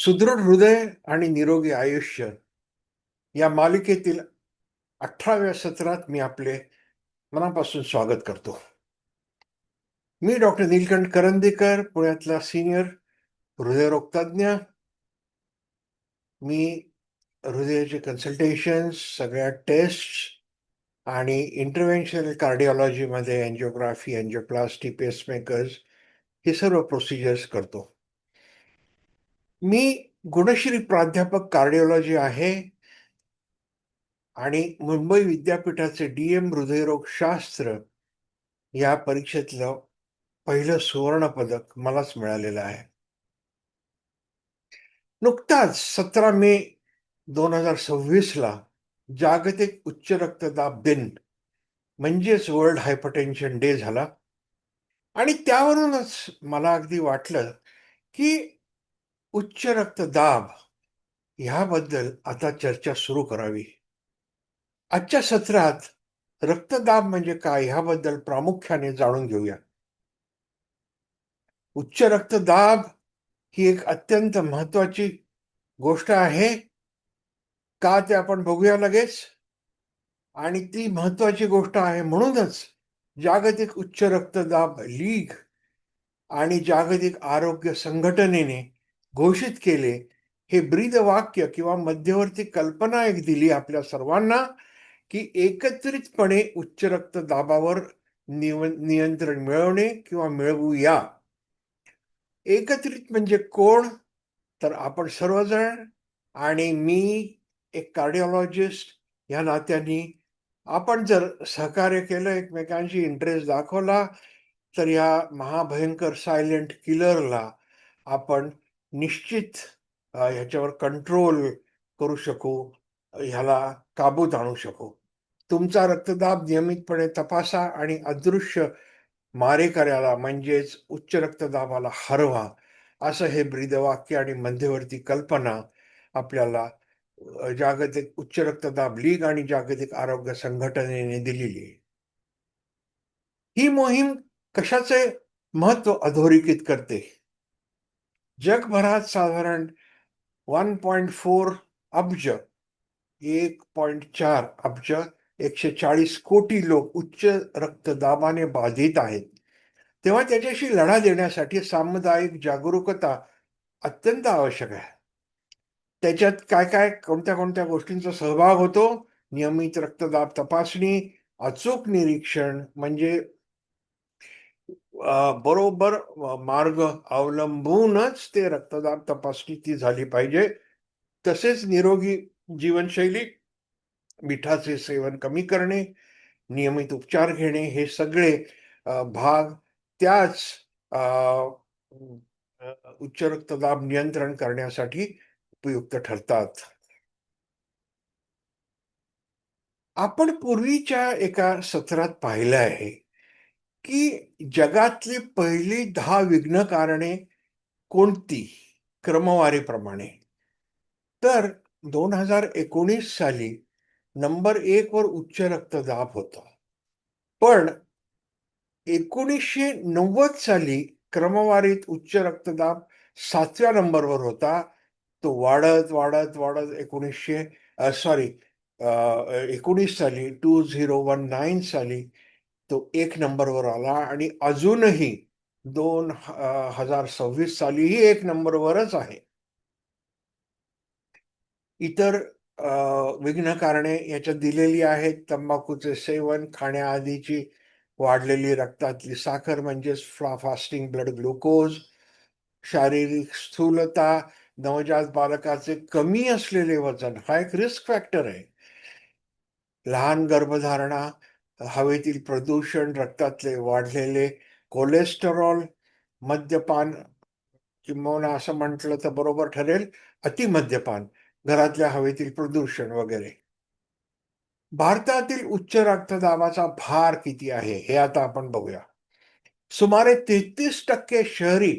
सुदृढ हृदय आणि निरोगी आयुष्य या मालिकेतील 18व्या सत्रात मी आपले मनापासून स्वागत करतो. मी डॉक्टर नीलकंठ करंदीकर, पुण्यातला सिनियर हृदयरोगतज्ञ. मी हृदयाचे कन्सल्टेशन्स, सगळ्या टेस्ट आणि इंटरव्हेन्शनल कार्डिओलॉजीमध्ये एन्जिओग्राफी, एन्जिओप्लास्टी, पेसमेकर्स हे सर्व प्रोसिजर्स करतो. मी गुणश्री प्राध्यापक कार्डिओलॉजी आहे आणि मुंबई विद्यापीठाचे DM हृदयरोगशास्त्र या परीक्षेतलं पहिलं सुवर्ण पदक मलाच मिळालेलं आहे. नुकताच 17 मे 2026ला जागतिक उच्च रक्तदाब दिन म्हणजेच वर्ल्ड हायपरटेन्शन डे झाला आणि त्यावरूनच मला अगदी वाटलं की उच्च रक्तदाब ह्याबद्दल आता चर्चा सुरू करावी. आजच्या सत्रात रक्तदाब म्हणजे काय ह्याबद्दल प्रामुख्याने जाणून घेऊया. उच्च रक्तदाब ही एक अत्यंत महत्वाची गोष्ट आहे का ते आपण बघूया लगेच. आणि ती महत्वाची गोष्ट आहे म्हणूनच जागतिक उच्च रक्तदाब लीग आणि जागतिक आरोग्य संघटनेने घोषित केले हे ब्रीदवाक्य किंवा मध्यवर्ती कल्पना एक दिली आपल्या सर्वांना की एकत्रितपणे उच्च रक्तदाबावर नियंत्रण मिळवणे किंवा मिळवूया. एकत्रित म्हणजे कोण? तर आपण सर्वजण आणि मी एक कार्डिओलॉजिस्ट या नात्याने आपण जर सहकार्य केलं, एकमेकांशी इंटरेस्ट दाखवला, तर या महाभयंकर सायलेंट किलरला आपण निश्चित ह्याच्यावर कंट्रोल करू शकू, ह्याला काबूत आणू शकू. तुमचा रक्तदाब नियमितपणे तपासा आणि अदृश्य मारेकऱ्याला म्हणजेच उच्च रक्तदाबाला हरवा, असं हे ब्रीदवाक्य आणि मध्यवर्ती कल्पना आपल्याला जागतिक उच्च रक्तदाब लीग आणि जागतिक आरोग्य संघटनेने दिलेली आहे. ही मोहीम कशाचे महत्व अधोरेखित करते? जगभरात साधारण 1.4 अब्ज 1.4 अब्ज 140 कोटी लोक उच्च रक्तदाबाने बाधित आहेत. तेव्हा त्याच्याशी लढा देण्यासाठी सामुदायिक जागरूकता अत्यंत आवश्यक आहे. त्याच्यात काय काय कोणत्या कोणत्या गोष्टींचा सहभाग होतो? नियमित रक्तदाब तपासणी, अचूक निरीक्षण म्हणजे बरोबर मार्ग अवलंबूनच ते रक्तदाब तपासणी ती झाली पाहिजे. तसेच निरोगी जीवनशैली, मिठाचे सेवन कमी करणे, नियमित उपचार घेणे हे सगळे भाग त्याच उच्च रक्तदाब नियंत्रण करण्यासाठी उपयुक्त ठरतात. आपण पूर्वीच्या एका सत्रात पाहिलं आहे की जगातली पहिली 10 विघ्न कारणे कोणती क्रमवारीप्रमाणे. तर 2019 साली नंबर 1 वर उच्च रक्तदाब होता. पण 1990 साली क्रमवारीत उच्च रक्तदाब 7व्या नंबरवर होता. तो वाढत वाढत वाढत 19 साली 2019 साली तो 1 नंबरवर आला आणि अजूनही 2026 सालीही 1 नंबरवरच आहे. इतर विघ्न कारणे याच्यात दिलेली आहेत. तंबाखूचे सेवन, खाण्याआधीची वाढलेली रक्तातली साखर म्हणजेच फास्टिंग ब्लड ग्लुकोज, शारीरिक स्थूलता, नवजात बालकाचे कमी असलेले वजन हा एक रिस्क फॅक्टर आहे. लहान गर्भधारणा, हवेतील प्रदूषण, रक्तातले वाढलेले कोलेस्टेरॉल, मद्यपान किंबहुना असं म्हटलं तर बरोबर ठरेल अतिमद्यपान, घरातल्या हवेतील प्रदूषण वगैरे. भारतातील उच्च रक्तदाबाचा भार किती आहे हे आता आपण बघूया. सुमारे 33% शहरी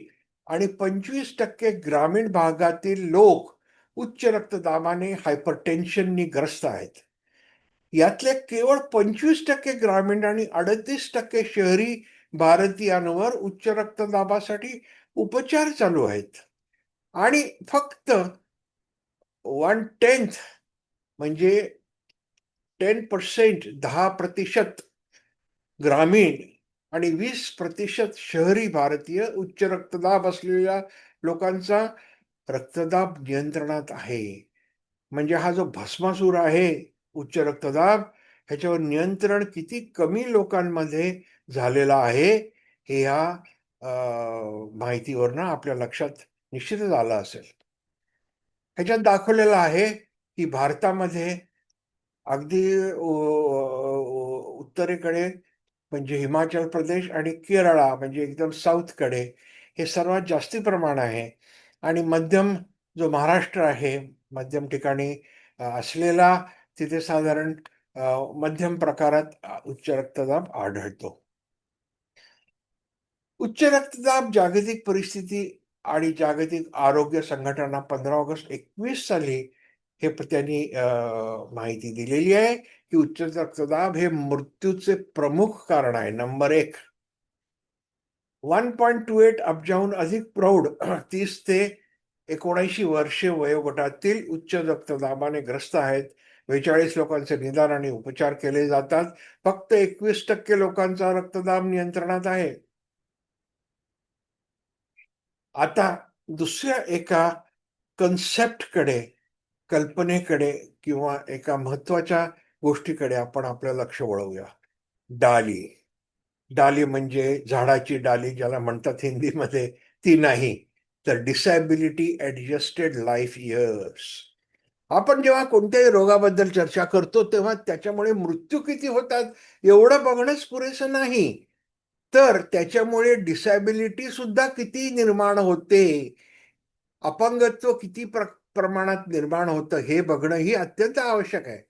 आणि 25% ग्रामीण भागातील लोक उच्च रक्तदाबाने हायपरटेन्शननी ग्रस्त आहेत. यातले केवळ 25% ग्रामीण आणि 38% शहरी भारतीयांवर उच्च रक्तदाबासाठी उपचार चालू आहेत. आणि फक्त 1/10 म्हणजे 10%, 10% ग्रामीण आणि 20% शहरी भारतीय उच्च रक्तदाब असलेल्या लोकांचा रक्तदाब नियंत्रणात आहे. म्हणजे हा जो भस्मासूर आहे उच्च रक्तदाब, ह्याच्यावर नियंत्रण किती कमी लोकांमध्ये झालेलं आहे हे या माहितीवरनं आपल्या लक्षात निश्चितच आलं असेल. ह्याच्यात दाखवलेलं आहे की भारतामध्ये अगदी उत्तरेकडे म्हणजे हिमाचल प्रदेश आणि केरळा म्हणजे एकदम साऊथकडे हे सर्वात जास्ती प्रमाण आहे. आणि मध्यम जो महाराष्ट्र आहे, मध्यम ठिकाणी असलेला तिथे साधारण मध्यम प्रकारात उच्च रक्तदाब आढळतो. उच्च रक्तदाब जागतिक परिस्थिती आणि जागतिक आरोग्य संघटना 15 ऑगस्ट 2021 साली हे त्यांनी माहिती दिलेली आहे की उच्च रक्तदाब हे मृत्यूचे प्रमुख कारण आहे, नंबर 1. 1.28 अब्जाहून अधिक प्रौढ 30 ते 79 वर्षे वयोगटातील उच्च रक्तदाबाने ग्रस्त आहेत. 42 लोकांचे निदान आणि उपचार केले जातात. फक्त 21% लोकांचा रक्तदाब नियंत्रणात आहे. आता दुसऱ्या एका कन्सेप्टकडे, कल्पनेकडे किंवा एका महत्वाच्या गोष्टीकडे आपण आपलं लक्ष वळवूया. डाली. डाली म्हणजे झाडाची डाली ज्याला म्हणतात हिंदीमध्ये, ती नाही, तर डिसॅबिलिटी ऍडजस्टेड लाईफ इयर्स. आपण जेव्हा कोणत्याही रोगाबद्दल चर्चा करतो तेव्हा त्याच्यामुळे मृत्यू किती होतात एवढं बघणंच पुरेसं नाही, तर त्याच्यामुळे डिसॅबिलिटी सुद्धा किती निर्माण होते, अपंगत्व किती प्रमाणात निर्माण होतं हे बघणं अत्यंत आवश्यक आहे.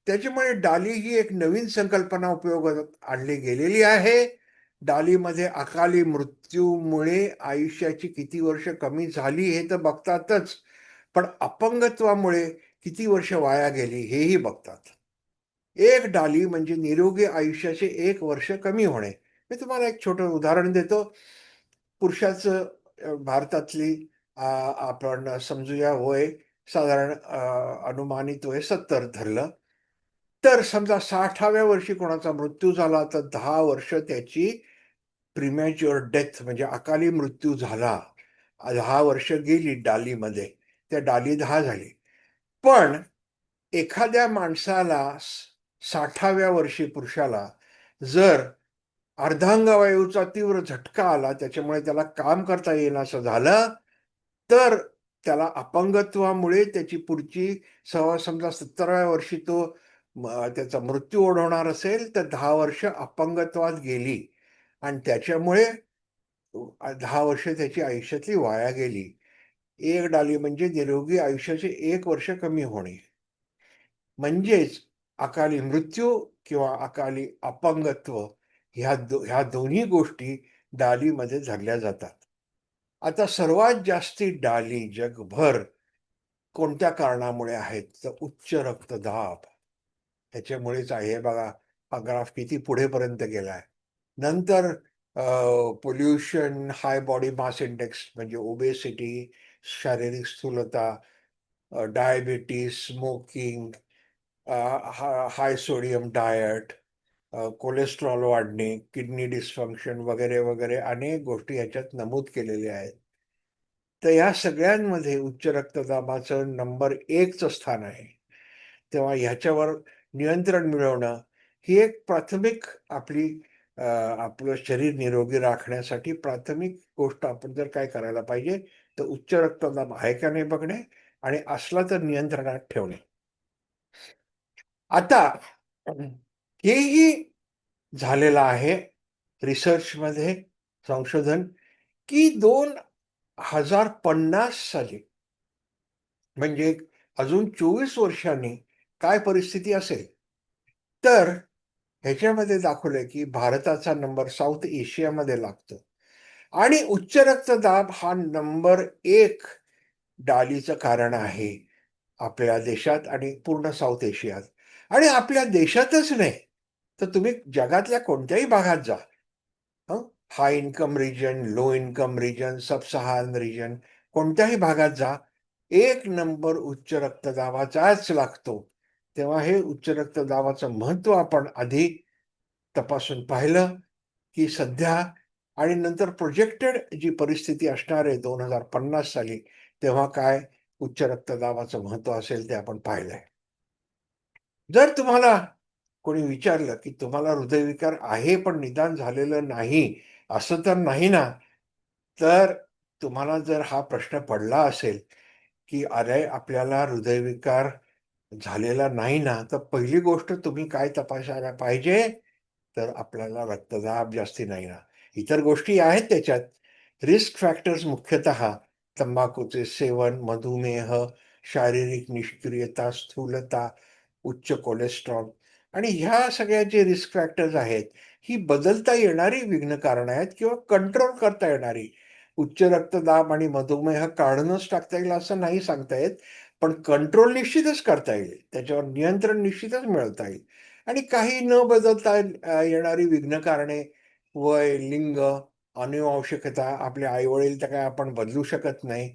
त्याच्यामुळे डाली ही एक नवीन संकल्पना उपयोगात आणली गेलेली आहे. डालीमध्ये अकाली मृत्यूमुळे आयुष्याची किती वर्ष कमी झाली हे तर बघतातच, पण अपंगत्वामुळे किती वर्ष वाया गेली हेही बघतात. एक डाली म्हणजे निरोगी आयुष्याचे 1 वर्ष कमी होणे. मी तुम्हाला एक छोटं उदाहरण देतो. पुरुषाचं भारतातली आपण समजूया वय साधारण अनुमानित वय 70 धरलं, तर समजा 60व्या वर्षी कोणाचा मृत्यू झाला तर 10 वर्ष त्याची प्रीमॅच्युअर डेथ म्हणजे अकाली मृत्यू झाला. 10 वर्ष गेली डालीमध्ये, त्या डाली 10 झाली. पण एखाद्या माणसाला 60व्या वर्षी पुरुषाला जर अर्धांगवायूचा तीव्र झटका आला, त्याच्यामुळे त्याला काम करता येईनासं झालं, तर त्याला अपंगत्वामुळे त्याची पुढची समजा 70व्या वर्षी तो त्याचा मृत्यू ओढवणार असेल तर 10 वर्ष अपंगत्वात गेली आणि त्याच्यामुळे 10 वर्ष त्याची आयुष्यातली वाया गेली. एक डाली म्हणजे निरोगी आयुष्याचे 1 वर्ष कमी होणे. म्हणजेच अकाली मृत्यू किंवा अकाली अपंगत्व ह्या दोन्ही गोष्टी डालीमध्ये धरल्या जातात. आता सर्वात जास्ती डाली जगभर कोणत्या कारणामुळे आहेत तर उच्च रक्तदाब ह्याच्यामुळेच आहे. बघा हा ग्राफ किती पुढेपर्यंत गेलाय. नंतर pollution, high body mass index म्हणजे ओबेसिटी, शारीरिक स्थूलता, diabetes, smoking, high sodium diet, cholesterol वाढणे, किडनी डिस्फंक्शन वगैरे वगैरे अनेक गोष्टी ह्याच्यात नमूद केलेल्या आहेत. तर ह्या सगळ्यांमध्ये उच्च रक्तदाबाचं नंबर 1चं स्थान आहे. तेव्हा ह्याच्यावर नियंत्रण मिळवणं ही एक प्राथमिक आपली आपलं शरीर निरोगी राखण्यासाठी प्राथमिक गोष्ट आपण जर काय करायला पाहिजे तर उच्च रक्तदाब आहे का नाही बघणे आणि असला तर नियंत्रणात ठेवणे. आता हेही झालेलं आहे रिसर्चमध्ये, संशोधन, की 2050 साली म्हणजे अजून 24 वर्षांनी काय परिस्थिती असेल, तर ह्याच्यामध्ये दाखवलंय की भारताचा नंबर साऊथ एशियामध्ये लागतो आणि उच्च रक्तदाब हा नंबर 1 डालीचं कारण आहे आपल्या देशात आणि पूर्ण साऊथ एशियात. आणि आपल्या देशातच नाही तर तुम्ही जगातल्या कोणत्याही भागात जा, high income region, low income region, sub Saharan region, कोणत्याही भागात जा, एक नंबर उच्च रक्तदाबाचाच लागतो. तेव्हा हे उच्च रक्तदाबाचं महत्व आपण आधी तपासून पाहिलं, की सध्या आणि नंतर प्रोजेक्टेड जी परिस्थिती असणार आहे 2050 साली, तेव्हा काय उच्च रक्तदाबाचं महत्व असेल ते आपण पाहिलंय. जर तुम्हाला कोणी विचारलं, की तुम्हाला हृदयविकार आहे पण निदान झालेलं नाही, असं तर नाही ना? तर तुम्हाला जर हा प्रश्न पडला असेल, की अरे, आपल्याला हृदयविकार झालेला नाही ना, तर पहिली गोष्ट तुम्ही काय तपासायला पाहिजे? तर आपल्याला रक्तदाब जास्ती नाही ना. इतर गोष्टी आहेत त्याच्यात. रिस्क फॅक्टर्स मुख्यतः तंबाखूचे सेवन, मधुमेह, शारीरिक निष्क्रियता, स्थूलता, उच्च कोलेस्ट्रॉल आणि ह्या सगळ्या जे रिस्क फॅक्टर्स आहेत, ही बदलता येणारी विघ्न कारणं आहेत किंवा कंट्रोल करता येणारी. उच्च रक्तदाब आणि मधुमेह काढूनच टाकता येईल असं नाही सांगता येत. पण कंट्रोल निश्चितच करता येईल. त्याच्यावर नियंत्रण निश्चितच मिळवता येईल. आणि काही न बदलता येणारी विघ्न कारणे, वय, लिंग, अनुवंशिकता, आपले आई-वडील तर काय आपण बदलू शकत नाही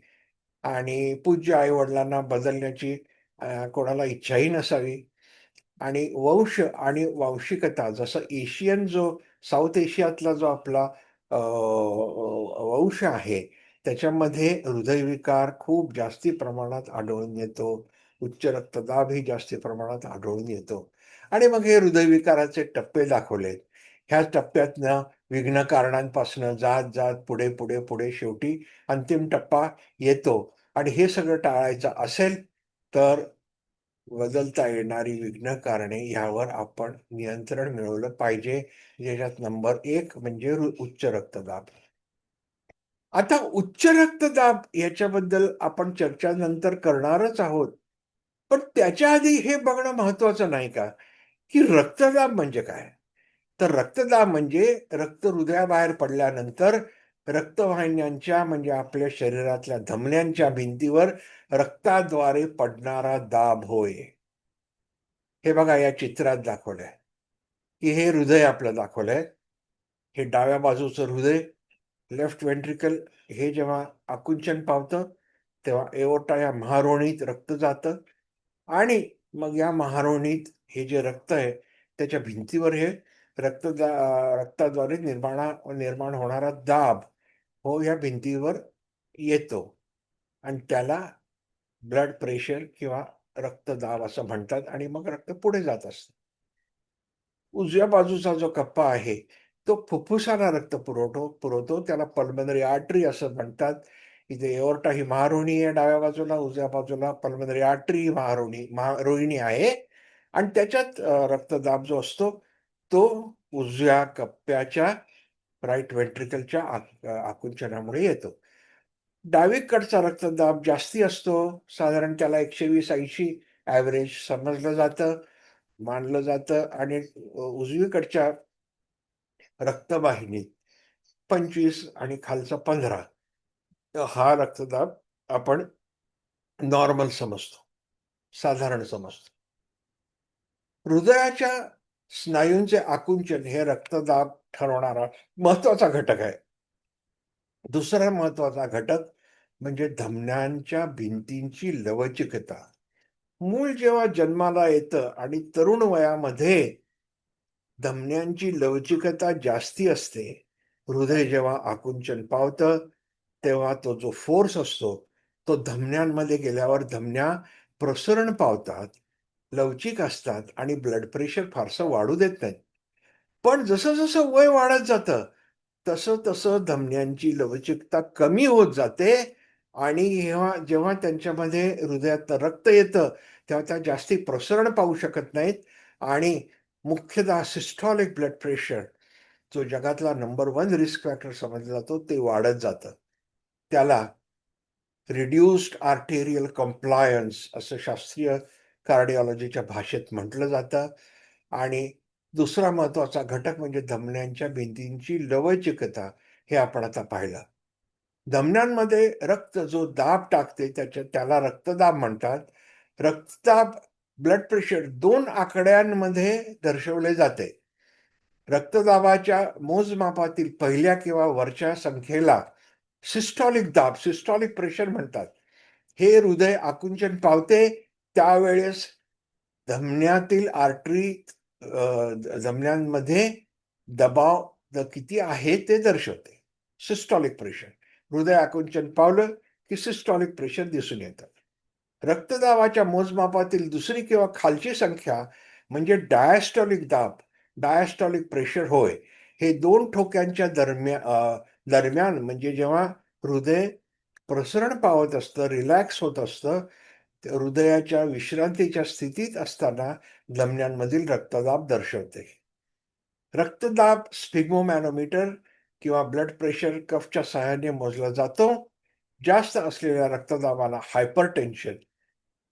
आणि पूज्य आई-वडिलांना बदलण्याची कोणाला इच्छाही नसावी. आणि वंश आणि वांशिकता जसं साऊथ एशियातला जो आपला वंश आहे, त्याच्यामध्ये हृदयविकार खूप जास्ती प्रमाणात आढळून येतो. उच्च रक्तदाबही जास्ती प्रमाणात आढळून येतो. आणि मग हे हृदयविकाराचे टप्पे दाखवलेत. ह्या टप्प्यातनं विघ्न कारणांपासनं जात पुढे शेवटी अंतिम टप्पा येतो आणि हे सगळं टाळायचं असेल, तर बदलता येणारी विघ्न कारणे ह्यावर आपण नियंत्रण मिळवलं पाहिजे. ज्याच्यात नंबर 1 म्हणजे उच्च रक्तदाब. आता उच्च रक्तदाब याच्याबद्दल आपण चर्चा नंतर करणारच आहोत. पण त्याच्या आधी हे बघणं महत्वाचं नाही का, की रक्तदाब म्हणजे काय? तर रक्तदाब म्हणजे रक्त हृदयाबाहेर पडल्यानंतर रक्तवाहिन्यांच्या म्हणजे आपल्या शरीरातल्या धमन्यांच्या भिंतीवर रक्ताद्वारे पडणारा दाब होय. हे बघा या चित्रात दाखवलंय, की हे हृदय आपलं दाखवलंय. हे डाव्या बाजूचं हृदय, लेफ्ट व्हेंट्रिकल हे जेव्हा आकुंचन पावतं, तेव्हा एओर्टा या महारोणीत रक्त जातं आणि मग या महारोणीत हे जे रक्त आहे, त्याच्या भिंतीवर हे रक्ताद्वारे निर्माण होणारा दाब हो या भिंतीवर येतो आणि त्याला ब्लड प्रेशर किंवा रक्तदाब असं म्हणतात आणि मग रक्त पुढे जात असतं. उजव्या बाजूचा जो कप्पा आहे, तो फुफ्फुसाला रक्त पुरवतो. त्याला पल्मनरी आर्टरी असं म्हणतात. इथे एओर्टा ही महारोहिणी आहे डाव्या बाजूला, उजव्या बाजूला पल्मनरी आर्टरी ही रोहिणी आहे आणि त्याच्यात रक्तदाब जो असतो, तो उजव्या कप्प्याच्या राइट व्हेंट्रिकलच्या आकुंचनामुळे येतो. डावीकडचा रक्तदाब जास्ती असतो. साधारण त्याला 120-80 ॲव्हरेज समजलं जातं, मानलं जातं आणि उजवीकडच्या रक्तवाहिनीत 25 आणि खालचा 15 तर हा रक्तदाब आपण नॉर्मल समजतो, साधारण समजतो. हृदयाच्या स्नायूंचे आकुंचन हे रक्तदाब ठरवणारा महत्वाचा घटक आहे. दुसरा महत्वाचा घटक म्हणजे धमन्यांच्या भिंतींची लवचिकता. मूल जेव्हा जन्माला येतं आणि तरुण वयामध्ये धमन्यांची लवचिकता जास्ती असते. हृदय जेव्हा आकुंचन पावतं, तेव्हा तो जो फोर्स असतो, तो धमन्यांमध्ये गेल्यावर धमन्या प्रसरण पावतात, लवचिक असतात आणि ब्लड प्रेशर फारसं वाढू देत नाहीत. पण जसं-जसं वय वाढत जातं, तसं-तसं धमन्यांची लवचिकता कमी होत जाते आणि जेव्हा जेव्हा त्यांच्यामध्ये हृदयात रक्त येतं, तेव्हा त्या जास्ती प्रसरण पावू शकत नाहीत आणि मुख्यतः सिस्टॉलिक ब्लड प्रेशर जो जगातला नंबर 1 रिस्क फॅक्टर समजला जातो, ते वाढत जातं. त्याला रिड्यूस्ड आर्टेरियल कम्प्लायन्स असं शास्त्रीय कार्डिओलॉजीच्या भाषेत म्हटलं जातं आणि दुसरा महत्वाचा घटक म्हणजे धमन्यांच्या भिंतींची लवचिकता हे आपण आता पाहिलं. धमन्यांमध्ये रक्त जो दाब टाकते त्याला रक्तदाब म्हणतात. रक्तदाब, ब्लड प्रेशर 2 आकड्यांमध्ये दर्शवले जाते. रक्तदाबाच्या मोजमापातील पहिल्या किंवा वरच्या संख्येला सिस्टॉलिक प्रेशर म्हणतात. हे हृदय आकुंचन पावते त्यावेळेस धमन्यातील आर्टरी धमन्यांमध्ये दबाव किती आहे ते दर्शवते. Systolic pressure. हृदय आकुंचन पावलं की सिस्टॉलिक प्रेशर दिसून येतं. रक्तदाबाच्या मोजमापातील दुसरी किंवा खालची संख्या म्हणजे डायस्टॉलिक प्रेशर होय. हे दोन ठोक्यांच्या दरम्यान म्हणजे जेव्हा हृदय प्रसरण पावत असतं, रिलॅक्स होत असतं, हृदयाच्या विश्रांतीच्या स्थितीत असताना धमन्यांमधील रक्तदाब दर्शवते. रक्तदाब स्फिग्मोमॅनोमीटर किंवा ब्लड प्रेशर कफच्या सहाय्याने मोजला जातो. जास्त असलेल्या रक्तदाबाला हायपरटेन्शन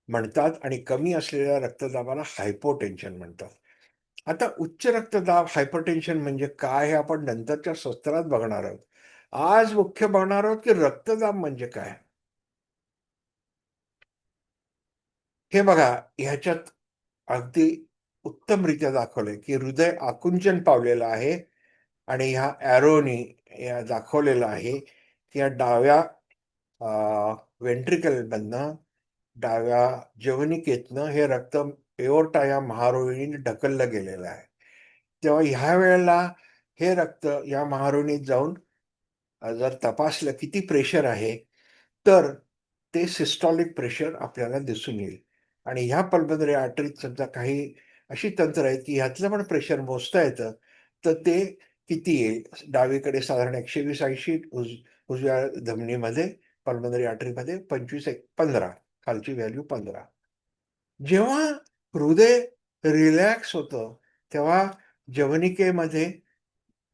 म्हणतात आणि कमी असलेल्या रक्तदाबाला हायपोटेन्शन म्हणतात. आता उच्च रक्तदाब हायपरटेन्शन म्हणजे काय हे आपण नंतरच्या सत्रात बघणार आहोत. आज मुख्य बघणार आहोत की रक्तदाब म्हणजे काय. हे बघा, ह्याच्यात अगदी उत्तमरित्या दाखवलंय की हृदय आकुंचन पावलेलं आहे आणि ह्या एरोनी या दाखवलेलं आहे की या डाव्या वेंट्रिकलमधनं, डाव्या जवनिकेतनं हे रक्त एओर्टा या महारोहिणीने ढकललं गेलेलं आहे. तेव्हा ह्या वेळेला हे रक्त या महारोहिणीत जाऊन जर तपासलं किती प्रेशर आहे, तर ते सिस्टॉलिक प्रेशर आपल्याला दिसून येईल. आणि ह्या पल्मनरी आर्टरीत समजा काही अशी तंत्र आहेत की ह्यातलं पण प्रेशर मोजता येतं, तर ते किती येईल. डावीकडे साधारण 120-80, उजव्या धमनीमध्ये पल्मनरी आर्टरीमध्ये 25-15, खालची व्हॅल्यू 15. जेव्हा हृदय रिलॅक्स होतं तेव्हा जवनिकेमध्ये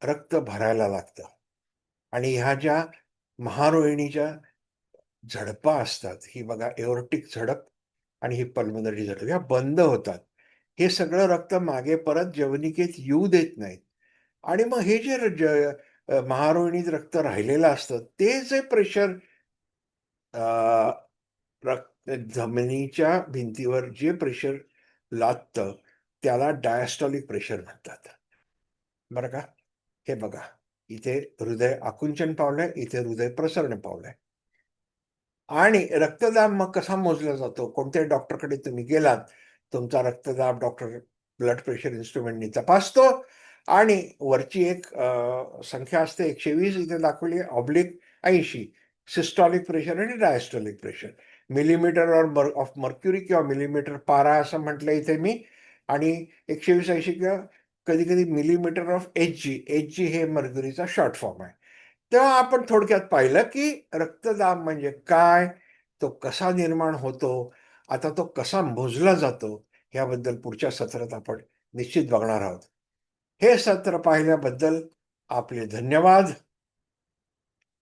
रक्त भरायला लागतं आणि ह्या ज्या महारोहिणीच्या झडपा असतात, ही बघा एओर्टिक झडप आणि ही पल्मनरी झडप, ह्या बंद होतात. हे सगळं रक्त मागे परत जवनिकेत येऊ देत नाहीत आणि मग हे जे महारोहिणीत रक्त राहिलेलं असतं ते जे प्रेशर रक्त जमिनीच्या भिंतीवर जे प्रेशर लादतं त्याला डायस्टॉलिक प्रेशर म्हणतात. बरं का. हे बघा, इथे हृदय आकुंचन पावलंय, इथे हृदय प्रसरण पावलंय. आणि रक्तदाब मग कसा मोजला जातो. कोणत्याही डॉक्टरकडे तुम्ही गेलात, तुमचा रक्तदाब डॉक्टर ब्लड प्रेशर इन्स्ट्रुमेंटनी तपासतो आणि वरची एक संख्या असते 120 इथे दाखवली आहे, ऑब्लिक 80, सिस्टॉलिक प्रेशर आणि diastolic pressure. Millimetre of mercury किंवा मिलीमीटर पारा असं म्हटलं इथे मी. आणि 120-80 किंवा कधी कधी मिलीमीटर ऑफ एच जी हे मर्क्युरीचा शॉर्ट फॉर्म आहे. तेव्हा आपण थोडक्यात पाहिलं की रक्तदाब म्हणजे काय, तो कसा निर्माण होतो, आता तो कसा मोजला जातो, याबद्दल पुढच्या सत्रात आपण निश्चित बघणार आहोत. हे सत्र पाहिल्याबद्दल आपले धन्यवाद.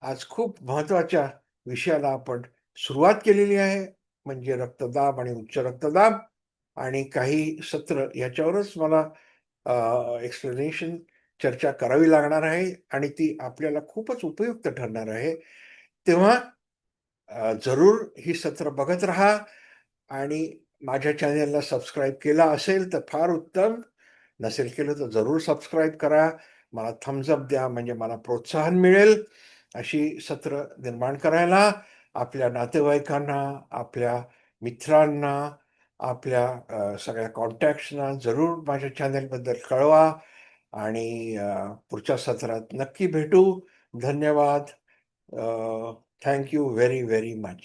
आज खूप महत्वाच्या विषयाला आपण सुरुवात केलेली आहे, म्हणजे रक्तदाब आणि उच्च रक्तदाब. आणि काही सत्र याच्यावरच मला एक्सप्लेनेशन चर्चा करावी लागणार आहे आणि ती आपल्याला खूपच उपयुक्त ठरणार आहे. तेव्हा जरूर ही सत्र बघत राहा आणि माझ्या चॅनेलला सबस्क्राईब केला असेल तर फार उत्तम. नसेल केलं तर जरूर सबस्क्राईब करा. मला थम्स अप द्या, म्हणजे मला प्रोत्साहन मिळेल अशी सत्र निर्माण करायला. आपल्या नातेवाईकांना, आपल्या मित्रांना, आपल्या सगळ्या कॉन्टॅक्ट्सना जरूर माझ्या चॅनेलबद्दल कळवा आणि पुढच्या सत्रात नक्की भेटू. धन्यवाद. Thank you very very much.